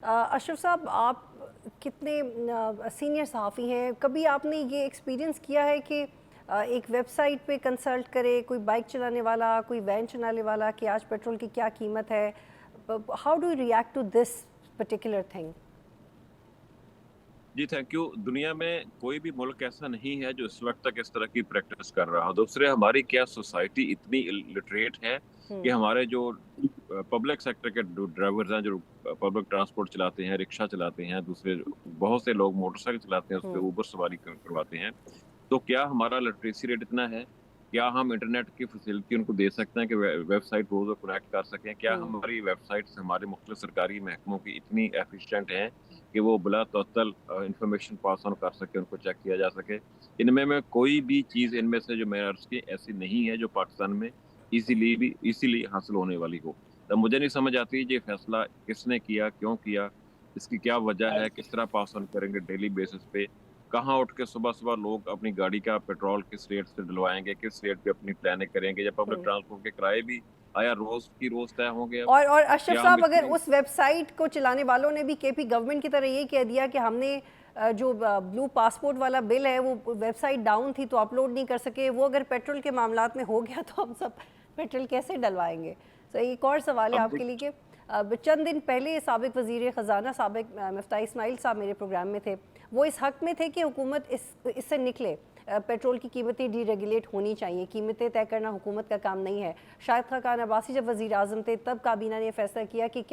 अशरफ साहब, आप कितने सीनियर सहाफ़ी हैं, कभी आपने ये एक्सपीरियंस किया है कि एक वेबसाइट पे कंसल्ट करे कोई बाइक चलाने वाला, कोई वैन चलाने वाला कि आज पेट्रोल की क्या कीमत है? How do you react to this particular thing? जी, थैंक यू। दुनिया में कोई भी मुल्क ऐसा नहीं है जो इस वक्त तक इस तरह की प्रैक्टिस कर रहा हो। दूसरे, हमारी क्या सोसाइटी इतनी इलिटरेट है कि हम्म। हमारे जो पब्लिक सेक्टर के ड्राइवर्स हैं, जो पब्लिक ट्रांसपोर्ट चलाते हैं, रिक्शा चलाते हैं, दूसरे बहुत से लोग मोटरसाइकिल चलाते हैं, उस पे हम्म। ऊबर सवारी करवाते हैं। तो क्या हमारा लिटरेसी रेट इतना है? क्या हम इंटरनेट की फैसिलिटी उनको दे सकते हैं कि वेबसाइट रोज कनेक्ट कर सकें? क्या हम्म। हमारी वेबसाइट्स हमारे मुख्तलिफ सरकारी महकमों की इतनी एफिशिएंट हैं कि वो बिला तवत्तल इंफॉर्मेशन पास ऑन कर सके, उनको चेक किया जा सके? इनमें में कोई भी चीज़ इनमें से जो मैं अर्ज की ऐसी नहीं है जो पाकिस्तान में इसीलिए हासिल होने वाली हो। तो मुझे नहीं समझ आती ये फैसला किसने किया, क्यों किया, इसकी क्या वजह है, किस तरह पास ऑन करेंगे डेली बेसिस पे? कहाँ उठ के सुबह-सुबह लोग अपनी गाड़ी का पेट्रोल किस रेट से डलवाएँगे, किस रेट पे अपनी प्लानिंग करेंगे, या पब्लिक हम्म। ट्रांसपोर्ट के किराए भी आया रोज़ की रोज़ तय होंगे अब? और अशरफ क्या हम साहब, अगर इतनी उस वेबसाइट को चलाने वालों ने भी केपी गवर्नमेंट की तरह ये कह दिया कि हमने जो ब्लू पासपोर्ट वाला बिल है वो वेबसाइट डाउन थी तो अपलोड नहीं कर सके, वो अगर पेट्रोल के मामलात में हो गया तो हम सब पेट्रोल कैसे डलवाएंगे? तो एक और सवाल है अब आपके लिए कि अब चंद दिन पहले साबिक वजीर ख़जाना साबिक मिफ्ताह इस्माइल साहब मेरे प्रोग्राम में थे। वो इस हक में थे कि हुकूमत इससे निकले, पेट्रोल की कीमतें डीरेगुलेट होनी चाहिए, कीमतें तय करना हुकूमत का काम नहीं है। शाहिद खान अब्बासी जब वज़ीर आज़म थे तब काबीना ने फैसला किया कि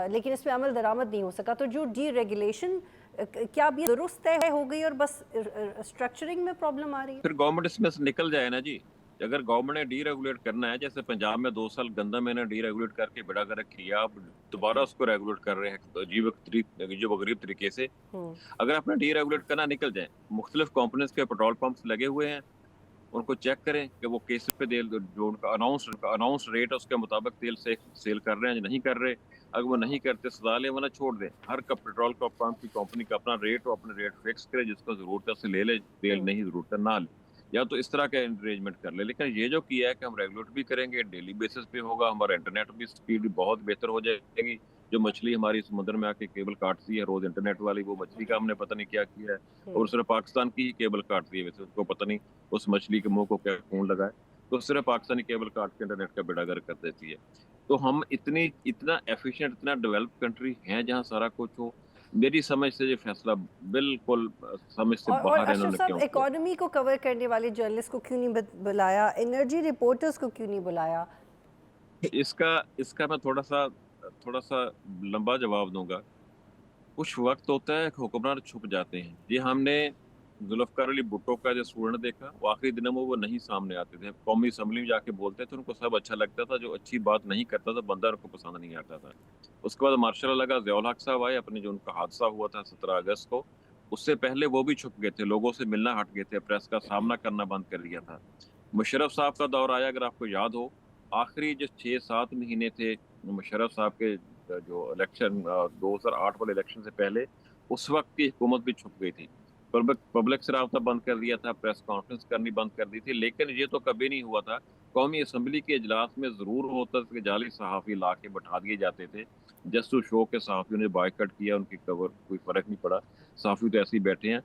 लेकिन इस पर अमल दरामद नहीं हो सका। तो जो डीरेगुलेशन, क्या अब ये दुरुस्त तय हो गई और बस स्ट्रक्चरिंग में प्रॉब्लम आ रही है? फिर गवर्नमेंट इसमें से निकल जाए ना जी। अगर गवर्नमेंट ने डीरेगुलेट करना है, जैसे पंजाब में 2 साल गंदा महीना डीरेगुलेट करके बेड़ा गर्क किया, अब दोबारा उसको रेगुलेट कर रहे हैं तो अजीब-व गरीब तरीके से। हम्म। अगर आपने डीरेगुलेट करना, निकल जाएँ। मुख्तलिफ कंपनीज़ के पेट्रोल पंप्स लगे हुए हैं, उनको चेक करें कि वो किस पे तेल, जो उनका अनाउंस रेट है उसके मुताबिक तेल से सेल कर रहे हैं या नहीं कर रहे। अगर वो नहीं करते, सजा लें, वरना छोड़ दें। हर का पेट्रोल का पंप की कंपनी का अपना रेट हो, अपने रेट फिक्स करे, जिसको जरूरत है उसे ले ले, तेल हम्म। नहीं जरूरत है ना ले। या तो इस तरह का अरेंजमेंट कर ले। लेकिन ये जो किया है कि हम रेगुलेट भी करेंगे, डेली बेसिस पे होगा, हमारा इंटरनेट भी स्पीड भी बहुत बेहतर हो जाएगी। जो मछली हमारी समुद्र में आके केबल काटती है रोज इंटरनेट वाली, वो मछली का हमने पता नहीं क्या किया है। और हम्म। सिर्फ पाकिस्तान की ही केबल काटती है, वैसे उसको पता नहीं उस मछली के मुंह को क्या खून लगा है। तो सिर्फ पाकिस्तानी केबल काट के इंटरनेट का बेड़ा गर्क कर देती है। तो हम इतना एफिशिएंट, इतना डेवलप कंट्री हैं जहाँ सारा कुछ हो। मेरी समझ से ये फैसला बिल्कुल समझ से और बाहर है, अशरफ इन्होंने साहब, क्यों किया। इकोनॉमी को कवर करने वाले जर्नलिस्ट को क्यों नहीं बुलाया? एनर्जी रिपोर्टर्स को क्यों नहीं बुलाया? इसका इसका मैं थोड़ा सा लंबा जवाब दूंगा। कुछ वक्त होता है हुक्मरान छुप जाते हैं। ये हमने जुल्फकार अली भुट्टो का जो स्टूडेंट देखा, वो आखिरी दिनों में वो नहीं सामने आते थे, कौमी असम्बली में जाके बोलते थे, उनको सब अच्छा लगता था। जो अच्छी बात नहीं करता था, बंदा उनको पसंद नहीं आता था। उसके बाद मार्शल लगा, ज़ियाउल हक साहब आए, अपने जो उनका हादसा हुआ था 17 अगस्त को, उससे पहले वो भी छुप गए थे, लोगों से मिलना हट गए थे, प्रेस का सामना करना बंद कर दिया था। मुशर्रफ साहब का दौर आया, अगर आपको याद हो, आखिरी जो 6-7 महीने थे मुशर्रफ साहब के, जो इलेक्शन 2008 वाले इलेक्शन से पहले, उस वक्त की हुकूमत भी छुप गई थी। पब्लिक पब्लिक से रब्ता बंद कर दिया था, प्रेस कॉन्फ्रेंस करनी बंद कर दी थी। लेकिन ये तो कभी नहीं हुआ था, कौमी असम्बली के इजलास में ज़रूर होता था कि जाली सहाफ़ी ला के बैठा दिए जाते थे। जस्ट टू शो के सहाफ़ियों ने बायकॉट किया, उनकी कवर कोई फ़र्क नहीं पड़ा, सहाफ़ी तो ऐसे ही बैठे हैं।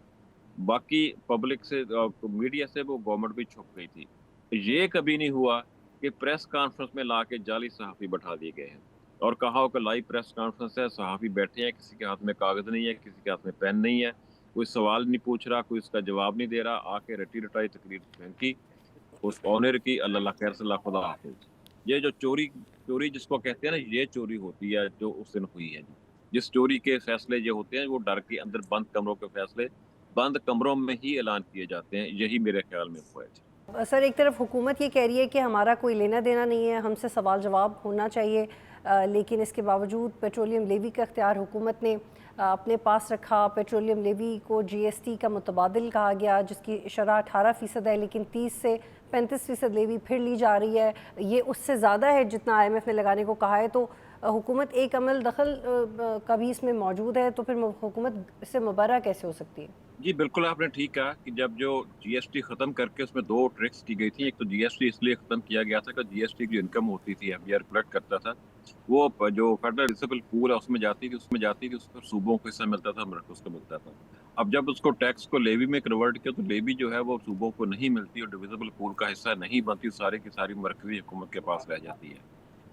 बाकी पब्लिक से, मीडिया से वो गवर्नमेंट भी छुप गई थी। ये कभी नहीं हुआ कि प्रेस कॉन्फ्रेंस में ला के जाली सहाफ़ी बैठा दिए गए हैं और कहा हो कि लाइव प्रेस कॉन्फ्रेंस है, सहाफ़ी बैठे हैं, किसी के हाथ में कागज़ नहीं है, किसी के हाथ में पेन नहीं है, कोई सवाल नहीं पूछ रहा, कोई उसका जवाब नहीं दे रहा, आके रटी-रटाई तकरीर फेंकी, उस ऑनर की, अल्लाह खैर से ला खुदा हाफ़िज़। ये जो चोरी चोरी जिसको कहते हैं ना, ये चोरी होती है जो उस दिन हुई है। जिस चोरी के फैसले ये होते हैं, वो डर के अंदर बंद कमरों के फैसले, बंद कमरों में ही ऐलान किए जाते हैं। यही मेरे ख्याल में हुआ है। सर, एक तरफ हुकूमत ये कह रही है कि हमारा कोई लेना देना नहीं है, हमसे सवाल जवाब होना चाहिए, लेकिन इसके बावजूद पेट्रोलियम लेवी का इख्तियार हुकूमत ने अपने पास रखा। पेट्रोलियम लेवी को जीएसटी का मुतबादिल कहा गया, जिसकी शरह 18% है, लेकिन 30 से 35% लेवी फिर ली जा रही है। ये उससे ज़्यादा है जितना आईएमएफ ने लगाने को कहा है। तो हुकूमत एक अमल दखल का भी इसमें मौजूद है, तो फिर हुकूमत इससे मुबर्रा कैसे हो सकती है? जी, बिल्कुल आपने ठीक कहा कि जब जो जीएसटी खत्म करके उसमें 2 ट्रिक्स की गई थी। एक तो जीएसटी इसलिए खत्म किया गया था कि जीएसटी की जो इनकम होती थी, एफबीआर कलेक्ट करता था, वो जो फेडरल रिसिपल पूल है उसमें जाती थी, उस पर सूबों को हिस्सा मिलता था, मरकज को मिलता था। अब जब उसको टैक्स को लेवी में कन्वर्ट किया तो लेवी जो है वो सूबों को नहीं मिलती और डिविजिबल पूल का हिस्सा नहीं बनती, सारी की सारी मरकजी हुकूमत के पास रह जाती है।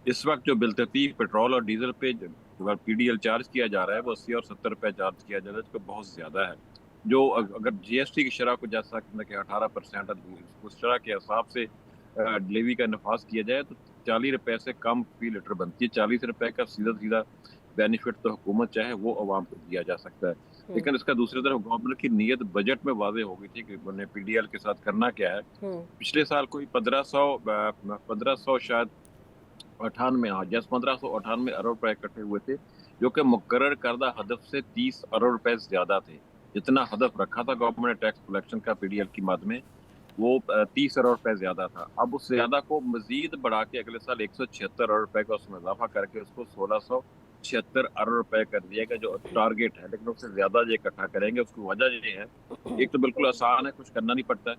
इस वक्त जो बिलतरतीब पेट्रोल और डीजल पे पीडीएल चार्ज किया जा रहा है वो 80 और 70 रुपए चार्ज किया जा रहा है, जो बहुत ज्यादा है। जो अगर जीएसटी की शरह को जैसा कि 18% उस शरह के हिसाब से लेवी का नफाज किया जाए तो 40 रुपए से कम फी लीटर बनती है। 40 रुपए का सीधा सीधा बेनिफिट तो हुकूमत चाहे वो अवाम को दिया जा सकता है। लेकिन इसका दूसरी तरफ गवर्नमेंट की नीयत बजट में वाजे हो गई थी कि उन्हें पीडीएल के साथ करना क्या है। पिछले साल कोई 1500 शायद 98, हाँ जस्ट 1598 अरब रुपए इकट्ठे हुए थे, जो कि मुकर्रर करदा हदफ से 30 अरब रुपए ज्यादा थे। जितना हदफ रखा था गवर्नमेंट ने टैक्स कलेक्शन का पीडीएल की मद में, वो 30 अरब रुपए ज्यादा था। अब उस ज्यादा को मजीद बढ़ा के अगले साल 176 अरब रुपए का उसमें इजाफा करके उसको 1676 अरब रुपए कर दिया गया, जो टारगेट है। लेकिन उससे ज्यादा ये इकट्ठा करेंगे, उसकी वजह ये है, एक तो बिल्कुल आसान है, कुछ करना नहीं पड़ता है,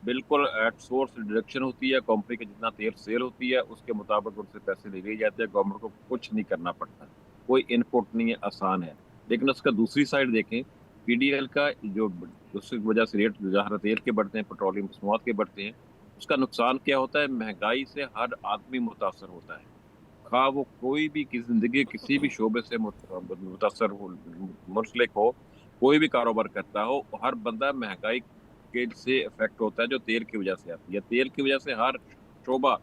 बिल्कुल एट सोर्स डिडक्शन होती है, कंपनी के जितना तेल सेल होती है उसके मुताबिक उनसे पैसे ले लिए जाते हैं, गवर्नमेंट को कुछ नहीं करना पड़ता, कोई इनपुट नहीं है, आसान है। लेकिन उसका दूसरी साइड देखें, पीडीएल का जो उसकी वजह से रेट जहाँ तेल के बढ़ते हैं, पेट्रोलियम मसनूआत के बढ़ते हैं, उसका नुकसान क्या होता है? महंगाई से हर आदमी मुतासर होता है, खा वो कोई भी की जिंदगी किसी भी शोबे से मुतासर हो, मुंसलिक हो, कोई भी कारोबार करता हो, हर बंदा महंगाई के से इफेक्ट होता है, जो तेल की वजह से आती है। तेल की वजह से हर शोबा,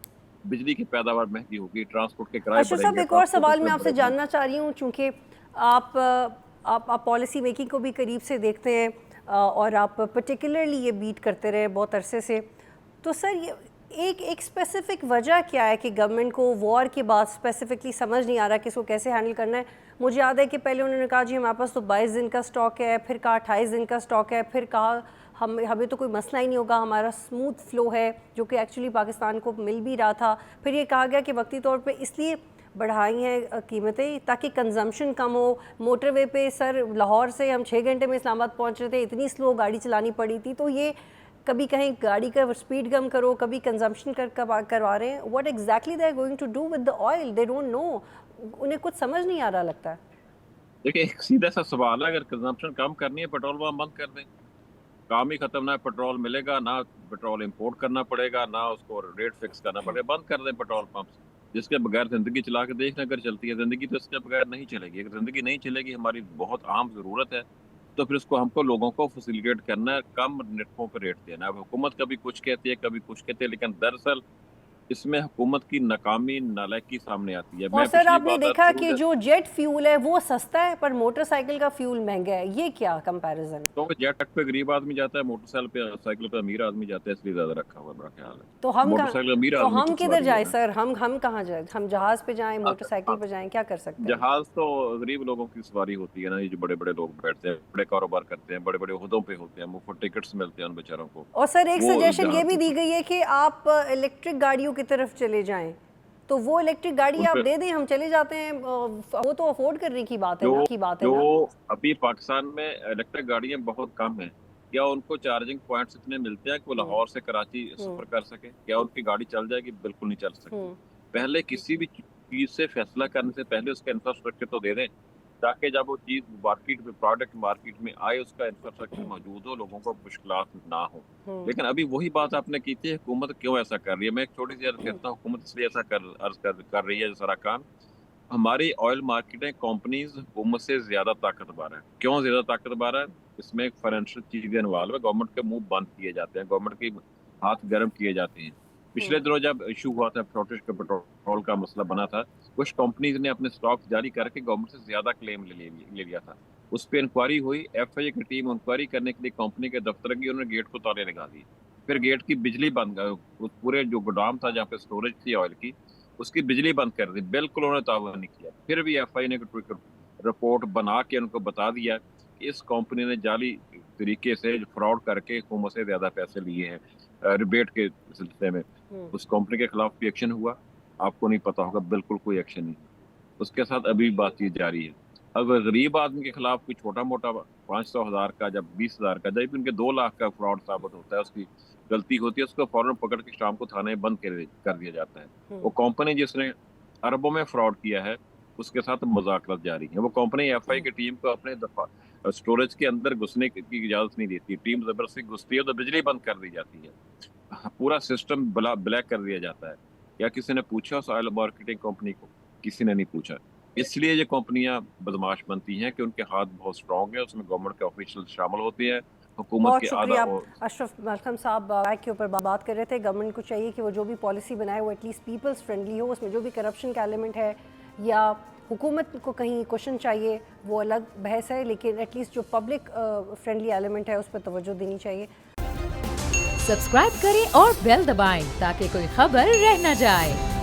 बिजली की पैदावार महंगी होगी, ट्रांसपोर्ट के किराए अशरफ साहब, बढ़ेंगे, एक और ट्रांसपोर्ट सवाल मैं उसमें आपसे बढ़ेंगे। जानना चाह रही हूँ, चूँकि आप पॉलिसी मेकिंग को भी करीब से देखते हैं और आप पर्टिकुलरली ये बीट करते रहे बहुत अरसे से, तो सर ये एक स्पेसिफिक वजह क्या है कि गवर्नमेंट को वॉर के बाद स्पेसिफिकली समझ नहीं आ रहा कि इसको कैसे हैंडल करना है? मुझे याद है कि पहले उन्होंने कहा जी हमारे पास तो 22 दिन का स्टॉक है, फिर कहा 28 दिन का स्टॉक है, फिर कहा हमें तो कोई मसला ही नहीं होगा, हमारा स्मूथ फ्लो है, जो कि एक्चुअली पाकिस्तान को मिल भी रहा था। फिर ये कहा गया कि वक्ती तौर पे इसलिए बढ़ाई हैं कीमतें ताकि कंजम्पशन कम हो। मोटरवे पे सर लाहौर से हम 6 घंटे में इस्लामाबाद पहुंच रहे थे, इतनी स्लो गाड़ी चलानी पड़ी थी। तो ये कभी कहीं गाड़ी का स्पीड कम करो, कभी कंजम्पशन करवा रहे हैं। What exactly they are going to do with the oil? They don't know, उन्हें कुछ समझ नहीं आ रहा लगता है। देखिए, एक सीधा सा सवाल है, अगर कंजम्पशन कम करनी है पेट्रोल पंप बंद कर दें, काम ही खत्म, ना पेट्रोल मिलेगा, ना पेट्रोल इंपोर्ट करना पड़ेगा, ना उसको रेट फिक्स करना पड़ेगा, बंद कर दें पेट्रोल पंप। जिसके बगैर जिंदगी चला के देखना, अगर चलती है जिंदगी तो इसके बगैर नहीं चलेगी। अगर जिंदगी नहीं चलेगी, हमारी बहुत आम जरूरत है, तो फिर इसको हमको लोगों को फैसिलिटेट करना है, कम नेटों पर रेट देना है। अब हुकूमत कभी कुछ कहती है, कभी कुछ कहती है, लेकिन दरअसल इसमें हुकूमत की नाकामी, नालायकी सामने आती है। और मैं सर पिछली आपने बात देखा कि शुरू, जो जेट फ्यूल है वो सस्ता है पर मोटरसाइकिल का फ्यूल महंगा है, ये क्या कंपैरिजन है? क्योंकि जेट पे गरीब आदमी जाता है, मोटरसाइकिल पे साइकिल पे अमीर आदमी जाता है, इसलिए ज्यादा रखा हुआ है, मेरा ख्याल है। तो हम कहाँ, मोटरसाइकिल अमीर तो आदमी हम की किधर सवारी है जाएं ना। सर? हम कहाँ जाएं? हम जहाज़ पे जाएं, अच्छा, मोटरसाइकिल हाँ, पे जाएं, क्या कर सकते हैं? जहाज तो गरीब लोगों की सवारी होती है ना, ये जो बड़े बड़े लोग बैठते हैं, बड़े कारोबार करते हैं, बड़े बड़े ओहदों पे होते हैं, मुफ्त टिकट्स मिलते हैं उन बेचारों को, और सर एक वो सजेशन ये जहाज भी दी से गई है कि आप इलेक्ट्रिक गाड़ियों की तरफ चले जाएं, तो वो इलेक्ट्रिक गाड़ी उन आप पे दे दें, हम चले जाते हैं। वो तो अफोर्ड करने की बात है जो ना, जो अभी पाकिस्तान में इलेक्ट्रिक गाड़ियां बहुत कम हैं, क्या उनको चार्जिंग पॉइंट्स इतने मिलते हैं कि वो हम्म लाहौर से कराची हम्म सफर कर सके? क्या उनकी गाड़ी चल जाएगी? बिल्कुल नहीं चल सकती। हम्म पहले किसी भी चीज से फैसला करने से पहले उसका इंफ्रास्ट्रक्चर तो दे दें, ताकि जब वो चीज मार्केट में, प्रोडक्ट मार्केट में आए, उसका इंफ्रास्ट्रक्चर मौजूद हो, लोगों को मुश्किलात ना हो। हम्म लेकिन अभी वही बात आपने की थी, हुकूमत क्यों ऐसा कर रही है? मैं एक छोटी सी अर्ज करता हूँ, हुकूमत इसलिए ऐसा कर रही है सारा काम, हमारी ऑयल मार्केटें, कंपनीज हुकूमत से ज्यादा ताकतवर है। क्यों ज्यादा ताकतवर है? इसमें फाइनेंशियल चीजें इन्वॉल्व है, गवर्नमेंट के मुंह बंद किए जाते हैं, गवर्नमेंट के हाथ गर्म किए जाते हैं। पिछले हम्म दिनों जब इशू हुआ था, शॉर्टेज का पेट्रोल का मसला बना था, कुछ कंपनीज ने अपने स्टॉक जारी करके गवर्नमेंट से ज्यादा क्लेम ले लिया था। उस पर इंक्वायरी हुई, एफआईए की टीम इंक्वायरी करने के लिए कंपनी के दफ्तर गई, उन्होंने गेट को ताले लगा दिए। फिर गेट की बिजली बंद, उस पूरे जो गोदाम था जहाँ पे स्टोरेज थी ऑयल की, उसकी बिजली बंद कर दी। बिल्कुल उन्होंने ताउन नहीं किया। फिर भी एफआई ने रिपोर्ट बना के उनको बता दिया कि इस कंपनी ने जाली तरीके से फ्रॉड करके हुकूमत से ज्यादा पैसे लिए हैं रिबेट के सिलसिले में। हम्म उस कंपनी के खिलाफ भी एक्शन हुआ, आपको नहीं पता होगा, बिल्कुल कोई एक्शन नहीं। उसके साथ अभी बातचीत जारी है। अब गरीब आदमी के खिलाफ कोई छोटा मोटा 500,000 का, जब 20,000 का, जब उनके 2 लाख का फ्रॉड साबित होता है, उसकी गलती होती है, उसको फौरन पकड़ के शाम को थाने बंद कर दिया जाता है। वो हम्म कंपनी जिसने अरबों में फ्रॉड किया है, उसके साथ मुज़ाकरात जारी हैं। वो कंपनी एफआई की टीम को अपने स्टोरेज के अंदर घुसने की इजाज़त नहीं देती। टीम ज़बरदस्ती घुसती है तो बिजली बंद कर दी जाती है। पूरा सिस्टम ब्लैक कर दिया जाता है। या किसी ने पूछा उस ऑयल मार्केटिंग कंपनी को? किसी ने नहीं पूछा। इसलिए ये कंपनियां बदमाश बनती हैं कि उनके हाथ बहुत स्ट्रांग है, उसमें गवर्नमेंट के ऑफिशियल शामिल होते हैं, हुकूमत बहुत के आधा शुक्रिया अशरफ मलखम साहब, बैक के ऊपर बात कर रहे थे। गवर्नमेंट को चाहिए कि वो जो भी पॉलिसी बनाए वो एटलीस्ट पीपल्स फ्रेंडली हो, उसमें जो भी करप्शन का एलिमेंट है या हुकूमत को कहीं क्वेश्चन चाहिए वो अलग बहस है, लेकिन एटलीस्ट जो पब्लिक फ्रेंडली एलिमेंट है उस पर तवज्जो देनी चाहिए। सब्सक्राइब करें और बेल दबाएं ताकि कोई खबर रह न जाए।